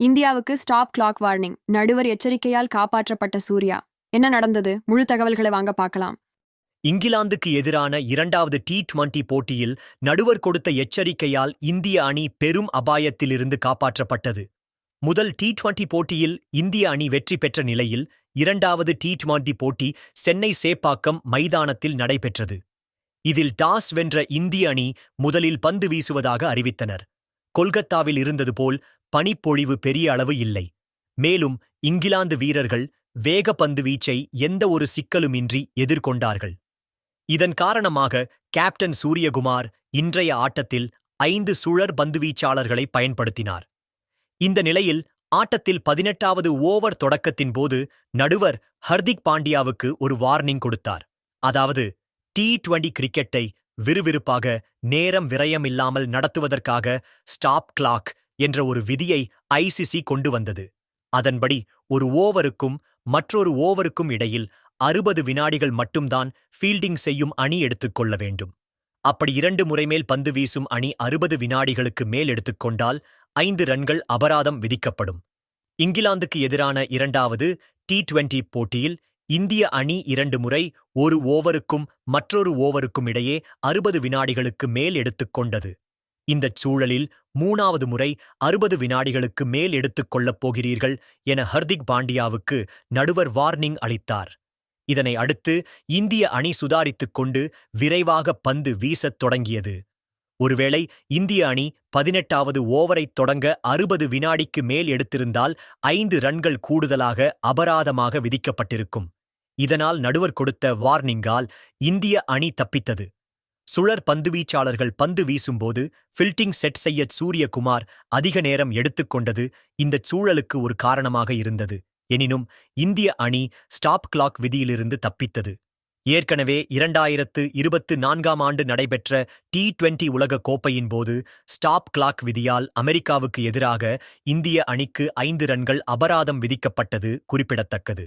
இந்தியாவுக்கு stop clock warning. நடுவர் எச்சரிக்கையால் காப்பாற்றப்பட்ட சூர்யா. என்ன நடந்தது? முழு தகவல்களை வாங்க பார்க்கலாம். இங்கிலாந்துக்கு எதிரான இரண்டாவது T20 போட்டியில் நடுவர் கொடுத்த எச்சரிக்கையால் இந்திய அணி பெரும் அபாயத்திலிருந்து காப்பாற்றப்பட்டது. முதல் T20 போட்டியில் இந்திய அணி வெற்றி பெற்ற நிலையில் இரண்டாவது T20 போட்டி சென்னை சேப்பாக்கம் மைதானத்தில் நடைபெற்றது. இதில் டாஸ் வென்ற இந்திய அணி முதலில் பந்து வீசுவதாக அறிவித்தனர். கொல்கத்தாவில் இருந்தது போல் பனிப்பொழிவு பெரிய அளவு இல்லை. மேலும் இங்கிலாந்து வீரர்கள் வேக பந்து வீச்சை எந்த ஒரு சிக்கலுமின்றி எதிர்கொண்டார்கள். இதன் காரணமாக கேப்டன் சூரியகுமார் இன்றைய ஆட்டத்தில் 5 சுழற் பந்துவீச்சாளர்களை பயன்படுத்தினார். இந்த நிலையில் ஆட்டத்தில் 18வது ஓவர் தொடக்கத்தின் போது நடுவர் ஹர்திக் பாண்டியாவுக்கு ஒரு வார்னிங் கொடுத்தார். அதாவது T20 கிரிக்கெட்டை விறுவிறுப்பாக நேரம் விரயமில்லாமல் நடத்துவதற்காக ஸ்டாப் கிளாக் என்ற ஒரு விதியை ICC கொண்டு வந்தது. அதன்படி ஒரு ஓவருக்கும் மற்றொரு ஓவருக்கும் இடையில் 60 வினாடிகள் மட்டும்தான் ஃபீல்டிங் செய்யும் அணி எடுத்துக்கொள்ள வேண்டும். அப்படி 2 முறை மேல் பந்து வீசும் அணி 60 வினாடிகளுக்கு மேல் எடுத்துக்கொண்டால் 5 ரன்கள் அபராதம் விதிக்கப்படும். இங்கிலாந்துக்கு எதிரான இரண்டாவது T20 போட்டியில் இந்திய அணி 2 முறை ஒரு ஓவருக்கும் மற்றொரு ஓவருக்கும் இடையே 60 வினாடிகளுக்கு மேல் எடுத்துக்கொண்டது. இந்தச் சூழலில் 3வது முறை 60 வினாடிகளுக்கு மேல் எடுத்துக்கொள்ளப் போகிறீர்கள் என ஹர்திக் பாண்டியாவுக்கு நடுவர் வார்னிங் அளித்தார். இதனை அடுத்து இந்திய அணி சுதாரித்துக் கொண்டு விரைவாக பந்து வீசத் தொடங்கியது. ஒருவேளை இந்திய அணி 18வது ஓவரைத் தொடங்க 60 வினாடிக்கு மேல் எடுத்திருந்தால் 5 ரன்கள் கூடுதலாக அபராதமாக விதிக்கப்பட்டிருக்கும். இதனால் நடுவர் கொடுத்த வார்னிங்கால் இந்திய அணி தப்பித்தது. சுழற் பந்துவீச்சாளர்கள் பந்து வீசும்போது ஃபில்டிங் செட் செய்ய சூரியகுமார் அதிக நேரம் எடுத்துக்கொண்டது இந்தச் சூழலுக்கு ஒரு காரணமாக இருந்தது. எனினும் இந்திய அணி ஸ்டாப் கிளாக் விதியிலிருந்து தப்பித்தது. ஏற்கனவே 2024ஆம் ஆண்டு நடைபெற்ற T20 உலக கோப்பையின் போது ஸ்டாப் கிளாக் விதியால் அமெரிக்காவுக்கு எதிராக இந்திய அணிக்கு 5 ரன்கள் அபராதம் விதிக்கப்பட்டது குறிப்பிடத்தக்கது.